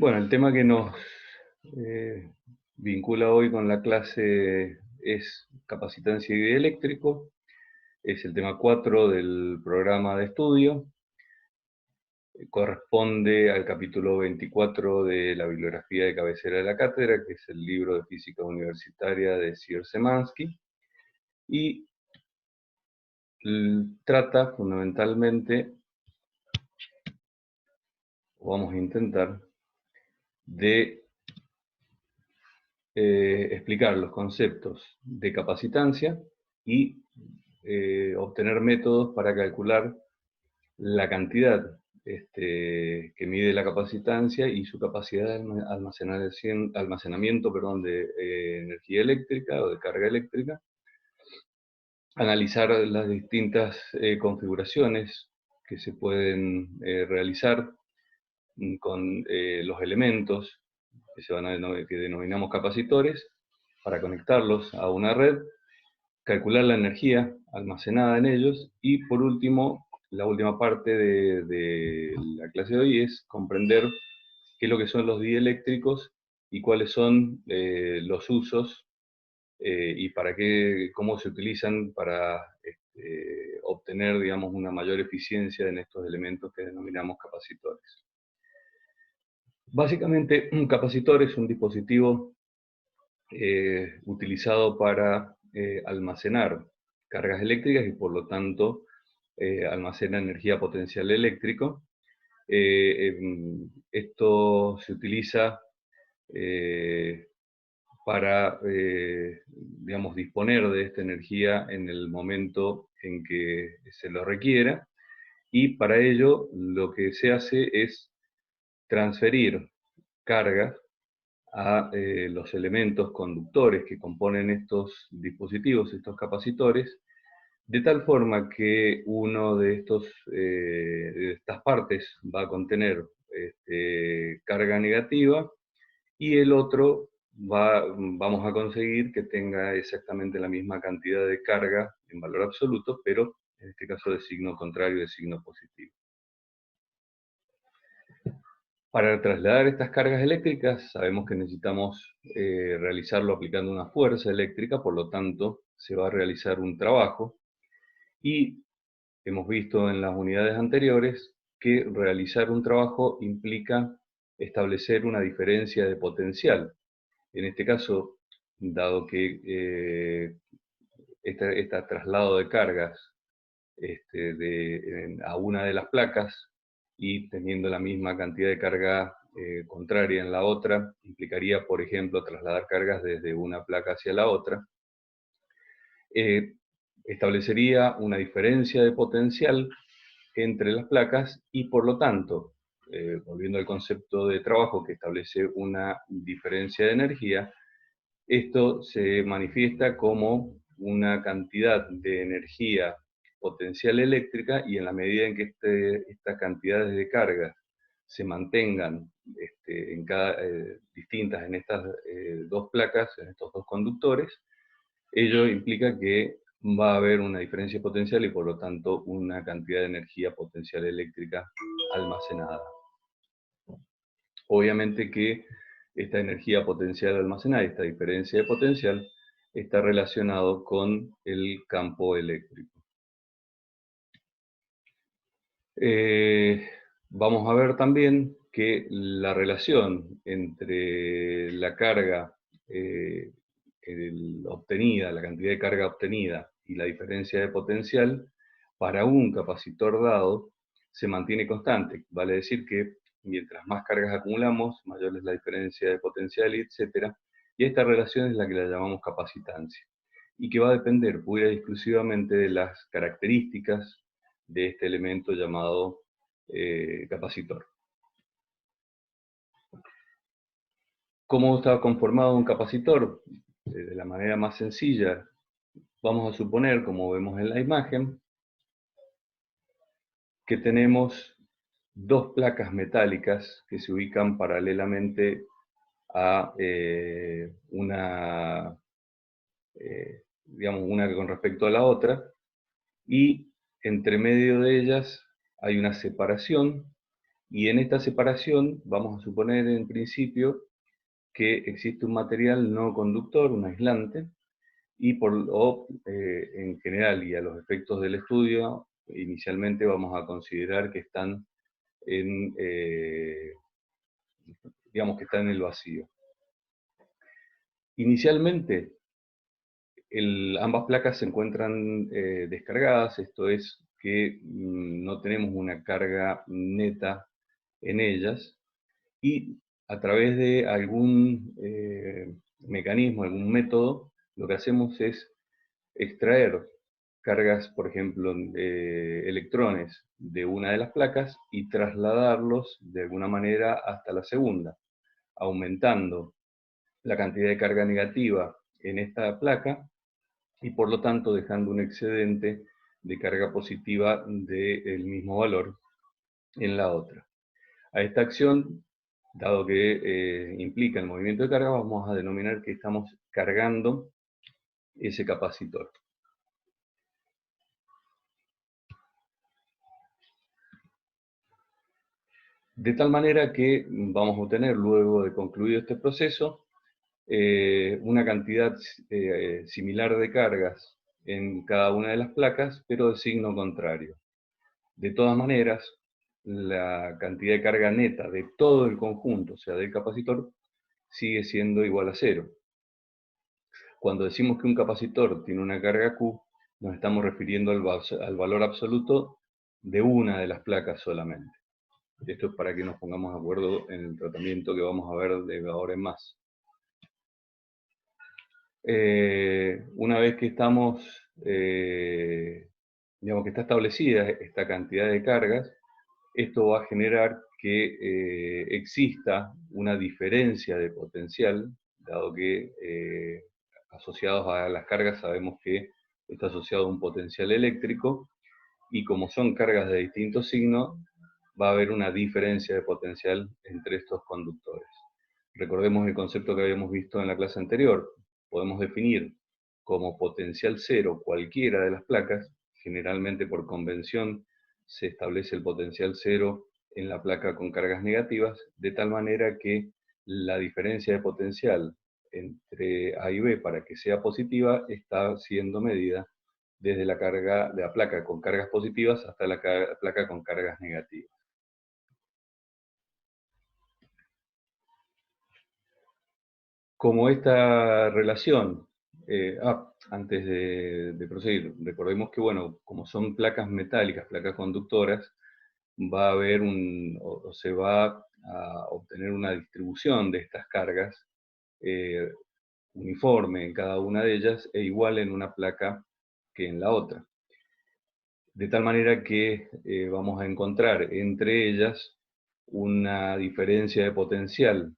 Bueno, el tema que nos vincula hoy con la clase es capacitancia y dieléctrico. Es el tema 4 del programa de estudio. Corresponde al capítulo 24 de la bibliografía de cabecera de la cátedra, que es el libro de física universitaria de Sir Szymanski, y trata fundamentalmente, o vamos a intentar, de explicar los conceptos de capacitancia y obtener métodos para calcular la cantidad que mide la capacitancia y su capacidad de almacenamiento de energía eléctrica o de carga eléctrica, analizar las distintas configuraciones que se pueden realizar con los elementos que denominamos capacitores, para conectarlos a una red, calcular la energía almacenada en ellos, y por último, la última parte de la clase de hoy es comprender qué es lo que son los dieléctricos y cuáles son los usos y cómo se utilizan para obtener, digamos, una mayor eficiencia en estos elementos que denominamos capacitores. Básicamente, un capacitor es un dispositivo utilizado para almacenar cargas eléctricas y por lo tanto almacena energía potencial eléctrico. Esto se utiliza para, digamos, disponer de esta energía en el momento en que se lo requiera, y para ello lo que se hace es transferir cargas a los elementos conductores que componen estos dispositivos, estos capacitores, de tal forma que uno de estas partes va a contener carga negativa y el otro vamos a conseguir que tenga exactamente la misma cantidad de carga en valor absoluto, pero en este caso de signo contrario, de signo positivo. Para trasladar estas cargas eléctricas sabemos que necesitamos realizarlo aplicando una fuerza eléctrica, por lo tanto se va a realizar un trabajo, y hemos visto en las unidades anteriores que realizar un trabajo implica establecer una diferencia de potencial. En este caso, dado que este traslado de cargas a una de las placas y teniendo la misma cantidad de carga contraria en la otra, implicaría, por ejemplo, trasladar cargas desde una placa hacia la otra, establecería una diferencia de potencial entre las placas y por lo tanto, volviendo al concepto de trabajo que establece una diferencia de energía, esto se manifiesta como una cantidad de energía potencial eléctrica, y en la medida en que estas cantidades de carga se mantengan distintas en estas dos placas, en estos dos conductores, ello implica que va a haber una diferencia potencial y por lo tanto una cantidad de energía potencial eléctrica almacenada. Obviamente que esta energía potencial almacenada, esta diferencia de potencial, está relacionado con el campo eléctrico. Vamos a ver también que la relación entre la carga obtenida, la cantidad de carga obtenida y la diferencia de potencial para un capacitor dado se mantiene constante. Vale decir que mientras más cargas acumulamos, mayor es la diferencia de potencial, etc. Y esta relación es la que la llamamos capacitancia, y que va a depender pura y exclusivamente de las características de este elemento llamado capacitor. ¿Cómo está conformado un capacitor? De la manera más sencilla, vamos a suponer, como vemos en la imagen, que tenemos dos placas metálicas que se ubican paralelamente a digamos, una con respecto a la otra, y entre medio de ellas hay una separación, Y en esta separación vamos a suponer en principio que existe un material no conductor, un aislante, y en general y a los efectos del estudio, inicialmente vamos a considerar que están digamos que están en el vacío. Inicialmente, ambas placas se encuentran descargadas, esto es que no tenemos una carga neta en ellas, y a través de algún mecanismo, algún método, lo que hacemos es extraer cargas, por ejemplo, de electrones de una de las placas y trasladarlos de alguna manera hasta la segunda, aumentando la cantidad de carga negativa en esta placa y por lo tanto dejando un excedente de carga positiva del mismo valor en la otra. A esta acción, dado que implica el movimiento de carga, vamos a denominar que estamos cargando ese capacitor. De tal manera que vamos a obtener, luego de concluido este proceso, una cantidad similar de cargas en cada una de las placas, pero de signo contrario. De todas maneras, la cantidad de carga neta de todo el conjunto, o sea, del capacitor, sigue siendo igual a cero. Cuando decimos que un capacitor tiene una carga Q, nos estamos refiriendo al valor absoluto de una de las placas solamente. Esto es para que nos pongamos de acuerdo en el tratamiento que vamos a ver de ahora en más. Una vez que digamos que está establecida esta cantidad de cargas, esto va a generar que exista una diferencia de potencial, dado que asociados a las cargas sabemos que está asociado a un potencial eléctrico, y como son cargas de distintos signos, va a haber una diferencia de potencial entre estos conductores. Recordemos el concepto que habíamos visto en la clase anterior. Podemos definir como potencial cero cualquiera de las placas. Generalmente por convención se establece el potencial cero en la placa con cargas negativas, de tal manera que la diferencia de potencial entre A y B para que sea positiva está siendo medida desde de la placa con cargas positivas hasta la placa con cargas negativas. Como esta relación, antes de proseguir, recordemos que, bueno, como son placas metálicas, placas conductoras, va a haber o se va a obtener una distribución de estas cargas eh, uniforme en cada una de ellas e igual en una placa que en la otra. De tal manera que vamos a encontrar entre ellas una diferencia de potencial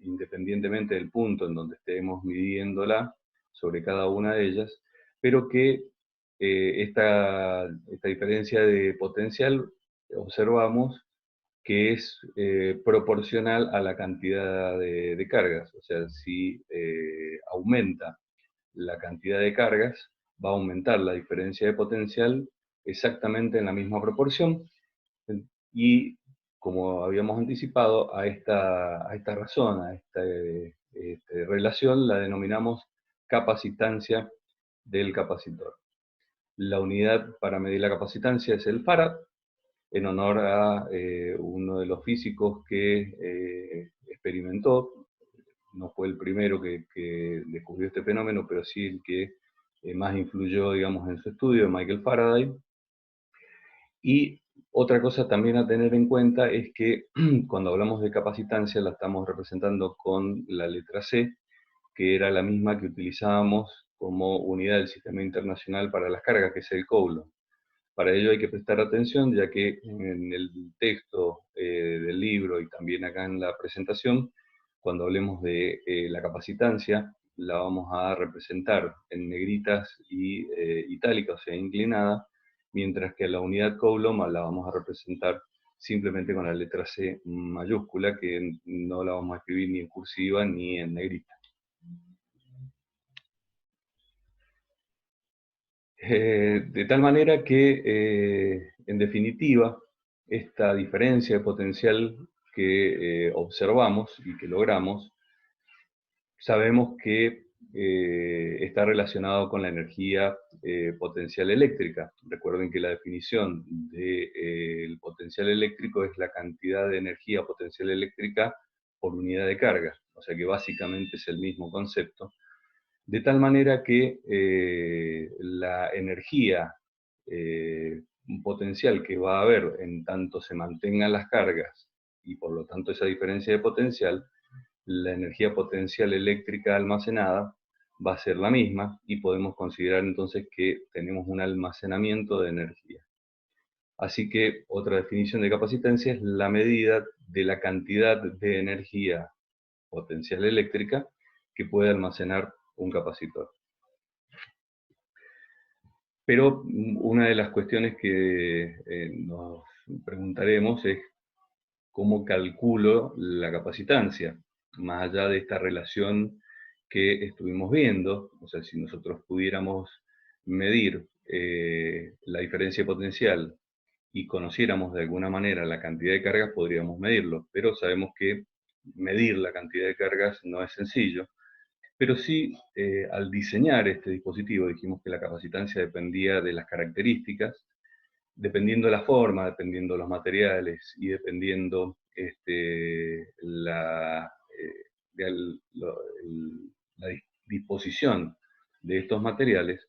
independientemente del punto en donde estemos midiéndola sobre cada una de ellas, pero que esta diferencia de potencial observamos que es proporcional a la cantidad de cargas. O sea, si aumenta la cantidad de cargas, va a aumentar la diferencia de potencial exactamente en la misma proporción. Y como habíamos anticipado, a esta razón, a esta relación, la denominamos capacitancia del capacitor. La unidad para medir la capacitancia es el farad, en honor a uno de los físicos que experimentó. No fue el primero que descubrió este fenómeno, pero sí el que más influyó, digamos, en su estudio, Michael Faraday. Y otra cosa también a tener en cuenta es que cuando hablamos de capacitancia la estamos representando con la letra C, que era la misma que utilizábamos como unidad del Sistema Internacional para las Cargas, que es el Coulomb. Para ello hay que prestar atención, ya que en el texto del libro y también acá en la presentación, cuando hablemos de la capacitancia, la vamos a representar en negritas y itálicas, o sea, inclinada, mientras que la unidad Coulomb la vamos a representar simplemente con la letra C mayúscula, que no la vamos a escribir ni en cursiva ni en negrita. De tal manera que, en definitiva, esta diferencia de potencial que observamos y que logramos, sabemos que está relacionado con la energía potencial eléctrica. Recuerden que la definición del potencial eléctrico es la cantidad de energía potencial eléctrica por unidad de carga, o sea que básicamente es el mismo concepto, de tal manera que la energía potencial que va a haber en tanto se mantengan las cargas y por lo tanto esa diferencia de potencial, la energía potencial eléctrica almacenada va a ser la misma y podemos considerar entonces que tenemos un almacenamiento de energía. Así que otra definición de capacitancia es la medida de la cantidad de energía potencial eléctrica que puede almacenar un capacitor. Pero una de las cuestiones que nos preguntaremos es cómo calculo la capacitancia, más allá de esta relación que estuvimos viendo, o sea, si nosotros pudiéramos medir la diferencia potencial y conociéramos de alguna manera la cantidad de cargas, podríamos medirlo, pero sabemos que medir la cantidad de cargas no es sencillo, pero sí al diseñar este dispositivo dijimos que la capacitancia dependía de las características, dependiendo de la forma, dependiendo de los materiales y dependiendo la disposición de estos materiales,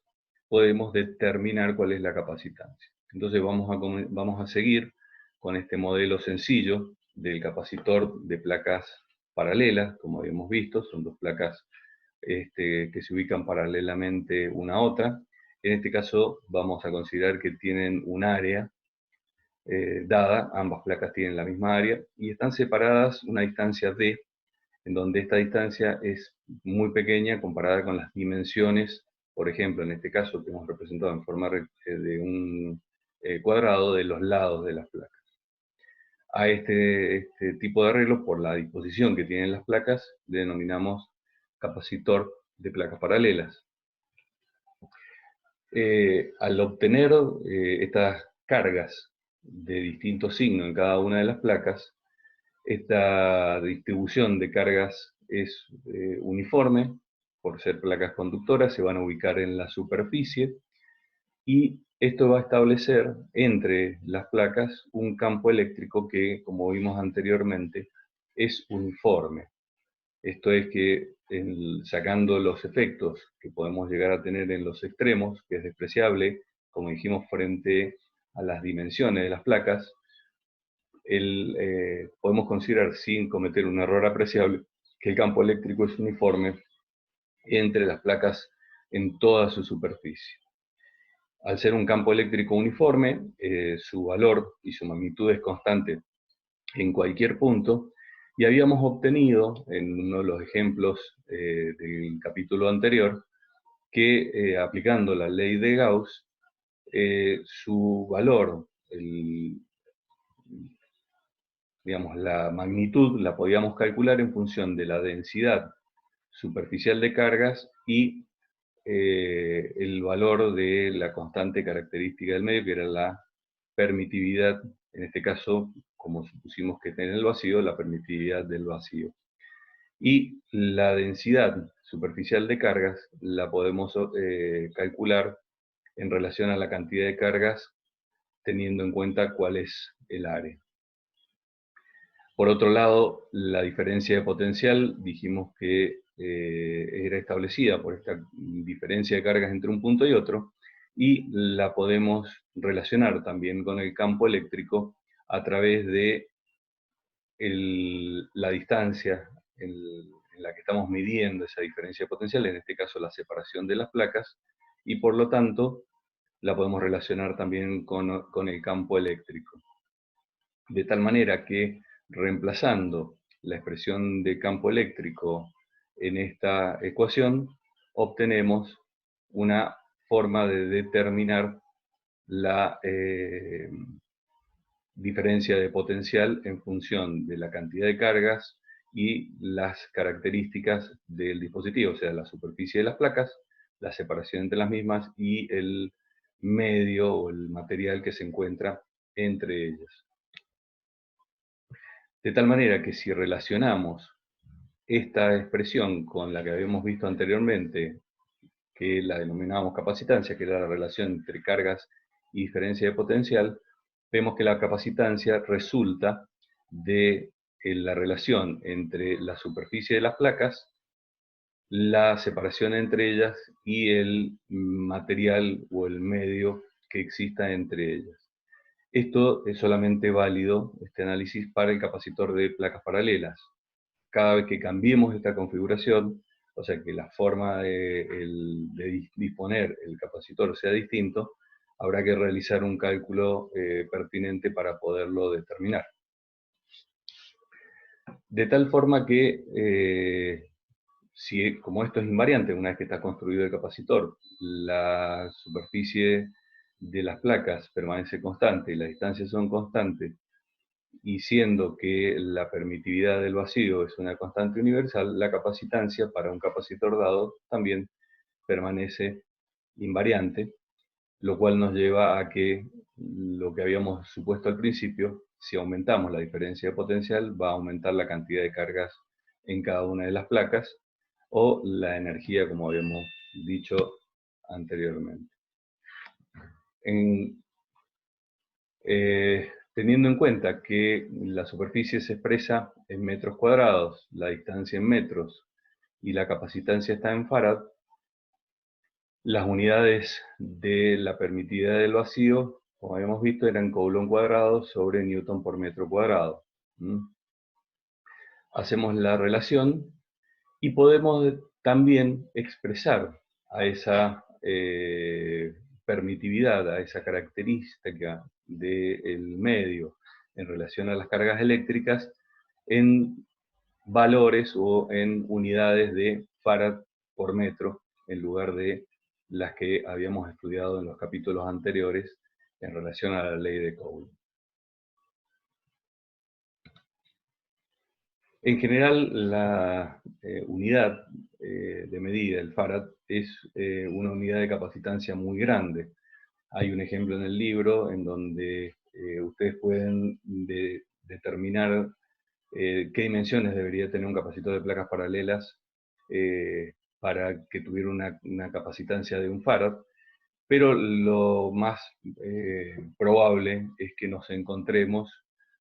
podemos determinar cuál es la capacitancia. Entonces vamos a seguir con este modelo sencillo del capacitor de placas paralelas, como habíamos visto, son dos placas que se ubican paralelamente una a otra. En este caso vamos a considerar que tienen un área dada, ambas placas tienen la misma área y están separadas una distancia d, en donde esta distancia es muy pequeña comparada con las dimensiones, por ejemplo, en este caso que hemos representado en forma de un cuadrado de los lados de las placas. A este tipo de arreglos, por la disposición que tienen las placas, le denominamos capacitor de placas paralelas. Al obtener estas cargas de distinto signo en cada una de las placas, esta distribución de cargas es uniforme, por ser placas conductoras, se van a ubicar en la superficie, y esto va a establecer entre las placas un campo eléctrico que, como vimos anteriormente, es uniforme. Esto es que sacando los efectos que podemos llegar a tener en los extremos, que es despreciable, como dijimos, frente a las dimensiones de las placas, podemos considerar, sin cometer un error apreciable, que el campo eléctrico es uniforme entre las placas en toda su superficie. Al ser un campo eléctrico uniforme, su valor y su magnitud es constante en cualquier punto, y habíamos obtenido, en uno de los ejemplos del capítulo anterior, que aplicando la ley de Gauss, su valor, digamos, la magnitud la podíamos calcular en función de la densidad superficial de cargas y el valor de la constante característica del medio, que era la permitividad, en este caso, como supusimos que está en el vacío, la permitividad del vacío. Y la densidad superficial de cargas la podemos calcular en relación a la cantidad de cargas, teniendo en cuenta cuál es el área. Por otro lado, la diferencia de potencial, dijimos que era establecida por esta diferencia de cargas entre un punto y otro, y la podemos relacionar también con el campo eléctrico a través de la distancia en la que estamos midiendo esa diferencia de potencial, en este caso la separación de las placas, y por lo tanto la podemos relacionar también con el campo eléctrico. De tal manera que reemplazando la expresión de campo eléctrico en esta ecuación, obtenemos una forma de determinar la diferencia de potencial en función de la cantidad de cargas y las características del dispositivo, o sea, la superficie de las placas, la separación entre las mismas y el medio o el material que se encuentra entre ellas. De tal manera que si relacionamos esta expresión con la que habíamos visto anteriormente, que la denominábamos capacitancia, que era la relación entre cargas y diferencia de potencial, vemos que la capacitancia resulta de la relación entre la superficie de las placas, la separación entre ellas y el material o el medio que exista entre ellas. Esto es solamente válido, este análisis, para el capacitor de placas paralelas. Cada vez que cambiemos esta configuración, o sea que la forma de disponer el capacitor sea distinto, habrá que realizar un cálculo pertinente para poderlo determinar. De tal forma que, como esto es invariante, una vez que está construido el capacitor, la superficie de las placas permanece constante y las distancias son constantes, y siendo que la permitividad del vacío es una constante universal, la capacitancia para un capacitor dado también permanece invariante, lo cual nos lleva a que lo que habíamos supuesto al principio, si aumentamos la diferencia de potencial, va a aumentar la cantidad de cargas en cada una de las placas, o la energía, como habíamos dicho anteriormente. Teniendo en cuenta que la superficie se expresa en metros cuadrados, la distancia en metros y la capacitancia está en farad, las unidades de la permitividad del vacío, como habíamos visto, eran coulomb cuadrado sobre newton por metro cuadrado. Hacemos la relación y podemos también expresar a esa permitividad, a esa característica del medio en relación a las cargas eléctricas en valores o en unidades de farad por metro, en lugar de las que habíamos estudiado en los capítulos anteriores en relación a la ley de Coulomb. En general, la unidad de medida, el farad, es una unidad de capacitancia muy grande. Hay un ejemplo en el libro en donde ustedes pueden determinar qué dimensiones debería tener un capacitor de placas paralelas para que tuviera una capacitancia de un farad, pero lo más probable es que nos encontremos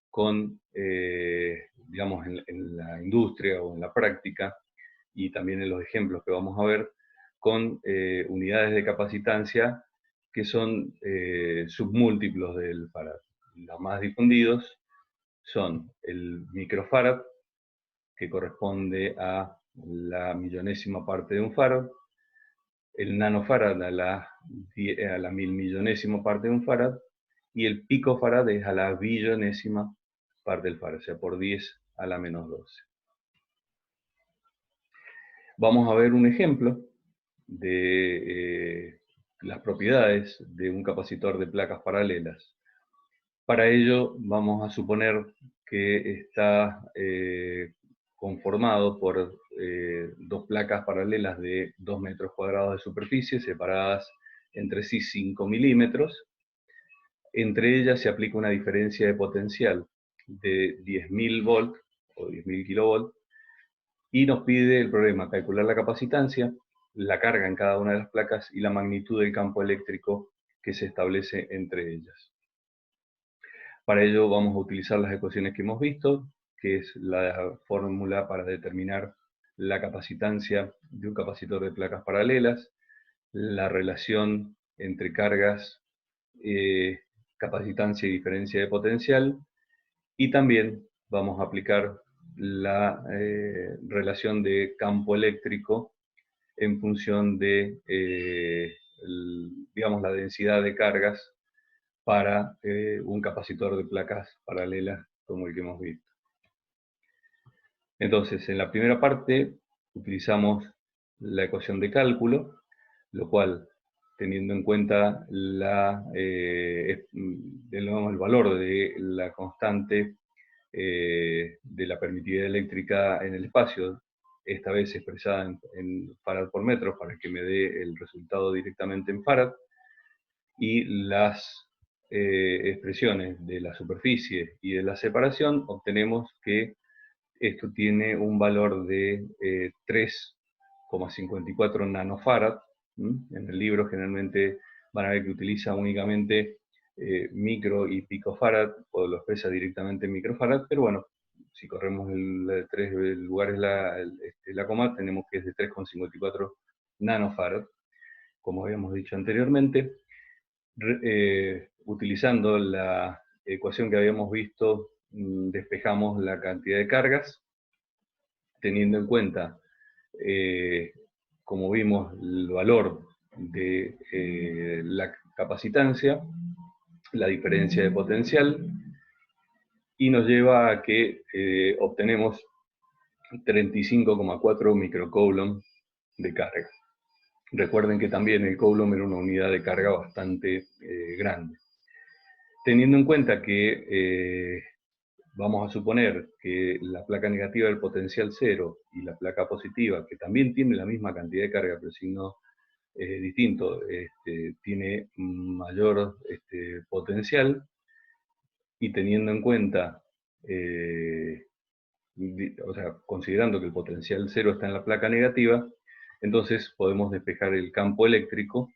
con, digamos, en la industria o en la práctica, y también en los ejemplos que vamos a ver, con unidades de capacitancia que son submúltiplos del farad. Los más difundidos son el microfarad, que corresponde a la millonésima parte de un farad, el nanofarad a la milmillonésima parte de un farad, y el picofarad es a la billonésima parte del farad, o sea, por 10 a la menos 12. Vamos a ver un ejemplo de las propiedades de un capacitor de placas paralelas. Para ello vamos a suponer que está conformado por dos placas paralelas de 2 metros cuadrados de superficie, separadas entre sí 5 milímetros. Entre ellas se aplica una diferencia de potencial de 10.000 volts o 10.000 kilovolts, y nos pide el problema calcular la capacitancia, la carga en cada una de las placas y la magnitud del campo eléctrico que se establece entre ellas. Para ello vamos a utilizar las ecuaciones que hemos visto, que es la fórmula para determinar la capacitancia de un capacitor de placas paralelas, la relación entre cargas, capacitancia y diferencia de potencial, y también vamos a aplicar la relación de campo eléctrico en función de, digamos, la densidad de cargas para un capacitor de placas paralelas como el que hemos visto. Entonces, en la primera parte utilizamos la ecuación de cálculo, lo cual, teniendo en cuenta el valor de la constante de la permitividad eléctrica en el espacio, esta vez expresada en farad por metro, para que me dé el resultado directamente en farad, y las expresiones de la superficie y de la separación, obtenemos que esto tiene un valor de 3,54 nanofarad. En el libro generalmente van a ver que utiliza únicamente micro y picofarad, o lo expresa directamente en microfarad, pero bueno, si corremos el 3 lugares la coma, tenemos que es de 3,54 nanofarad, como habíamos dicho anteriormente. Utilizando la ecuación que habíamos visto, despejamos la cantidad de cargas, teniendo en cuenta, como vimos, el valor de la capacitancia, la diferencia de potencial, y nos lleva a que obtenemos 35,4 microcoulomb de carga. Recuerden que también el coulomb era una unidad de carga bastante grande. Teniendo en cuenta que vamos a suponer que la placa negativa del potencial cero y la placa positiva, que también tiene la misma cantidad de carga, pero signo distinto, tiene mayor potencial, y teniendo en cuenta, o sea, considerando que el potencial cero está en la placa negativa, entonces podemos despejar el campo eléctrico,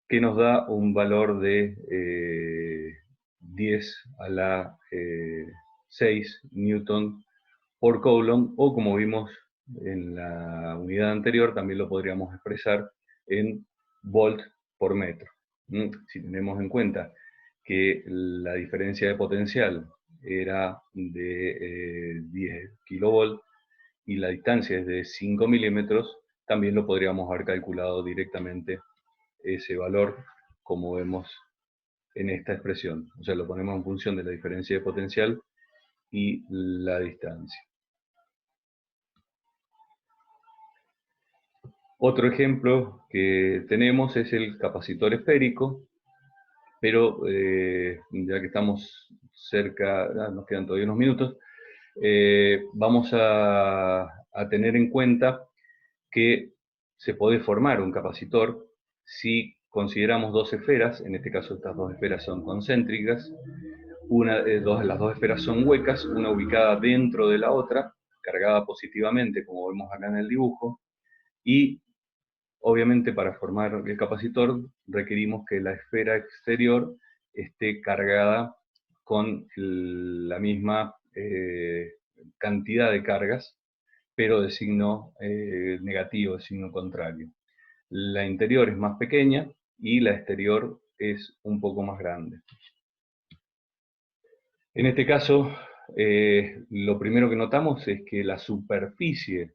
que nos da un valor de 10 a la 6 newton por coulomb, o como vimos en la unidad anterior, también lo podríamos expresar en volt por metro. Si tenemos en cuenta que la diferencia de potencial era de 10 kilovolt y la distancia es de 5 milímetros, también lo podríamos haber calculado directamente ese valor, como vemos en esta expresión. O sea, lo ponemos en función de la diferencia de potencial y la distancia. Otro ejemplo que tenemos es el capacitor esférico, pero ya que estamos cerca, nos quedan todavía unos minutos, vamos a tener en cuenta que se puede formar un capacitor si consideramos dos esferas. En este caso estas dos esferas son concéntricas, las dos esferas son huecas, una ubicada dentro de la otra, cargada positivamente, como vemos acá en el dibujo, y obviamente para formar el capacitor requerimos que la esfera exterior esté cargada con la misma cantidad de cargas, pero de signo negativo, de signo contrario. La interior es más pequeña y la exterior es un poco más grande. En este caso, lo primero que notamos es que la superficie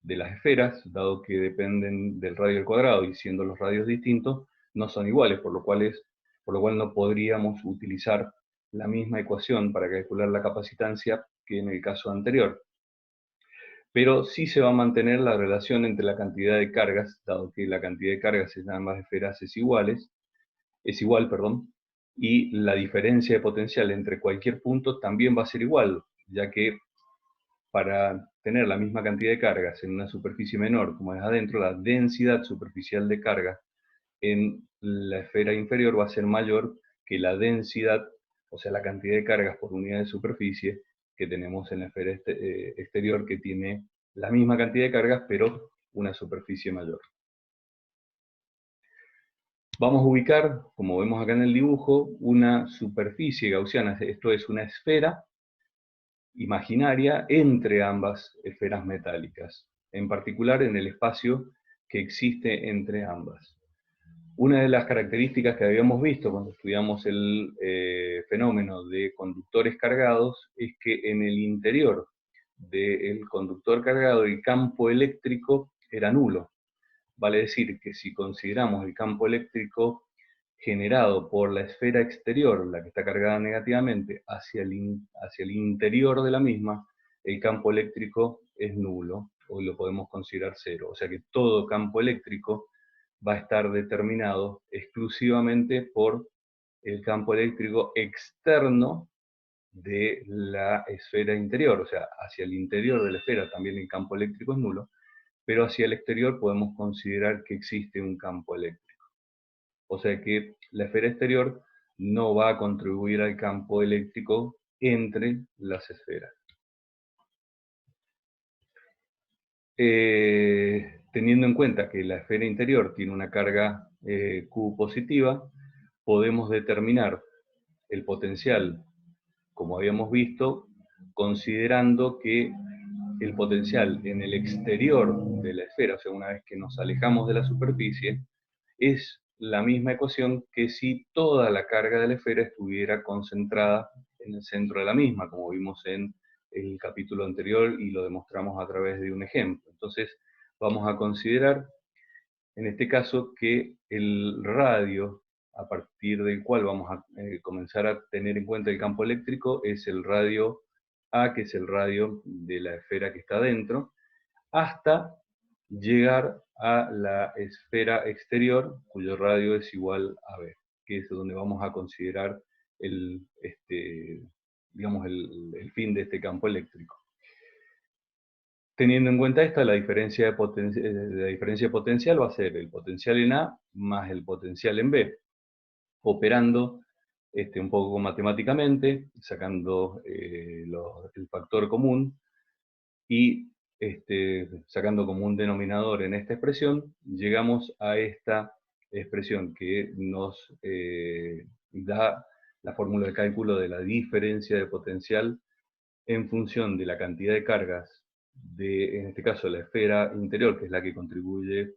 de las esferas, dado que dependen del radio al cuadrado y siendo los radios distintos, no son iguales, por lo cual no podríamos utilizar la misma ecuación para calcular la capacitancia que en el caso anterior. Pero sí se va a mantener la relación entre la cantidad de cargas, dado que la cantidad de cargas en ambas esferas es igual, y la diferencia de potencial entre cualquier punto también va a ser igual, ya que para tener la misma cantidad de cargas en una superficie menor como es adentro, la densidad superficial de carga en la esfera inferior va a ser mayor que la densidad, o sea, la cantidad de cargas por unidad de superficie que tenemos en la esfera exterior, que tiene la misma cantidad de cargas, pero una superficie mayor. Vamos a ubicar, como vemos acá en el dibujo, una superficie gaussiana, esto es una esfera imaginaria entre ambas esferas metálicas, en particular en el espacio que existe entre ambas. Una de las características que habíamos visto cuando estudiamos el fenómeno de conductores cargados es que en el interior del conductor cargado el campo eléctrico era nulo. Vale decir que si consideramos el campo eléctrico generado por la esfera exterior, la que está cargada negativamente, hacia el interior de la misma, el campo eléctrico es nulo, o lo podemos considerar cero. O sea que todo campo eléctrico va a estar determinado exclusivamente por el campo eléctrico externo de la esfera interior. O sea, hacia el interior de la esfera también el campo eléctrico es nulo, pero hacia el exterior podemos considerar que existe un campo eléctrico. O sea que la esfera exterior no va a contribuir al campo eléctrico entre las esferas. Teniendo en cuenta que la esfera interior tiene una carga Q positiva, podemos determinar el potencial, como habíamos visto, considerando que el potencial en el exterior de la esfera, o sea, una vez que nos alejamos de la superficie, es la misma ecuación que si toda la carga de la esfera estuviera concentrada en el centro de la misma, como vimos en el capítulo anterior y lo demostramos a través de un ejemplo. Entonces, vamos a considerar, en este caso, que el radio a partir del cual vamos a comenzar a tener en cuenta el campo eléctrico es el radio A, que es el radio de la esfera que está dentro, hasta llegar a la esfera exterior, cuyo radio es igual a B, que es donde vamos a considerar digamos, el fin de este campo eléctrico. Teniendo en cuenta esta, la diferencia de potencial va a ser el potencial en A más el potencial en B, operando un poco matemáticamente, sacando el factor común y sacando como un denominador en esta expresión, llegamos a esta expresión que nos da la fórmula de cálculo de la diferencia de potencial en función de la cantidad de cargas de, en este caso, la esfera interior, que es la que contribuye,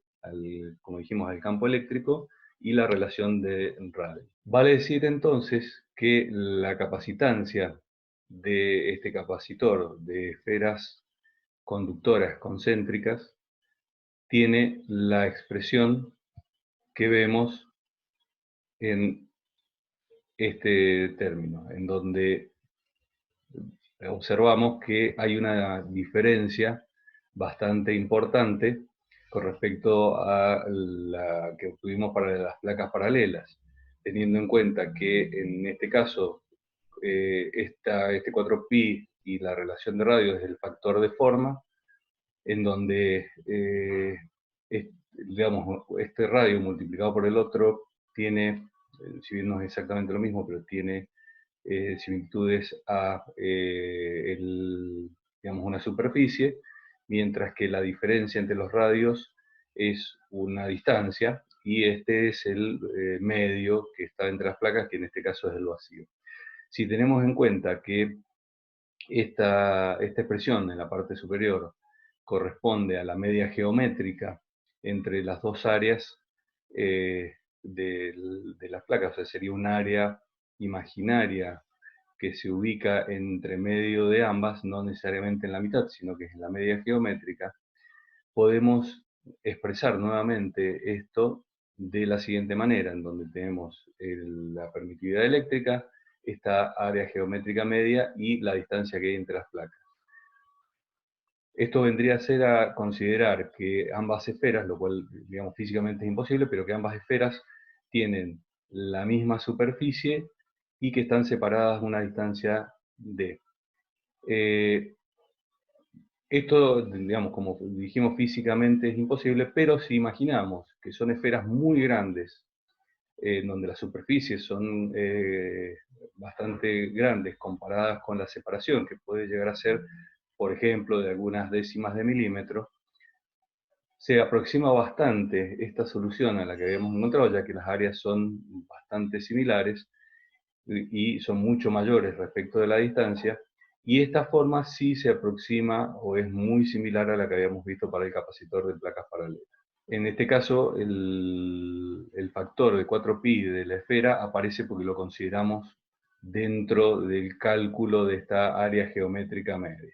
como dijimos, al campo eléctrico, y la relación de radio. Vale decir entonces que la capacitancia de este capacitor de esferas conductoras concéntricas tiene la expresión que vemos en este término, en donde observamos que hay una diferencia bastante importante con respecto a la que obtuvimos para las placas paralelas, teniendo en cuenta que en este caso este 4pi y la relación de radio es el factor de forma, en donde digamos, este radio multiplicado por el otro tiene, si bien no es exactamente lo mismo, pero tiene similitudes a digamos, una superficie, mientras que la diferencia entre los radios es una distancia, y este es el medio que está entre las placas, que en este caso es el vacío. Si tenemos en cuenta que esta expresión en la parte superior corresponde a la media geométrica entre las dos áreas de las placas, o sea, sería un área imaginaria que se ubica entre medio de ambas, no necesariamente en la mitad, sino que es en la media geométrica. Podemos expresar nuevamente esto de la siguiente manera, en donde tenemos la permitividad eléctrica, esta área geométrica media y la distancia que hay entre las placas. Esto vendría a ser a considerar que ambas esferas, lo cual digamos físicamente es imposible, pero que ambas esferas tienen la misma superficie y que están separadas a una distancia d. Esto, digamos, como dijimos físicamente es imposible, pero si imaginamos que son esferas muy grandes, donde las superficies son bastante grandes comparadas con la separación, que puede llegar a ser, por ejemplo, de algunas décimas de milímetro, se aproxima bastante esta solución a la que habíamos encontrado, ya que las áreas son bastante similares y son mucho mayores respecto de la distancia, y esta forma sí se aproxima o es muy similar a la que habíamos visto para el capacitor de placas paralelas. En este caso, el factor de 4pi de la esfera aparece porque lo consideramos dentro del cálculo de esta área geométrica media.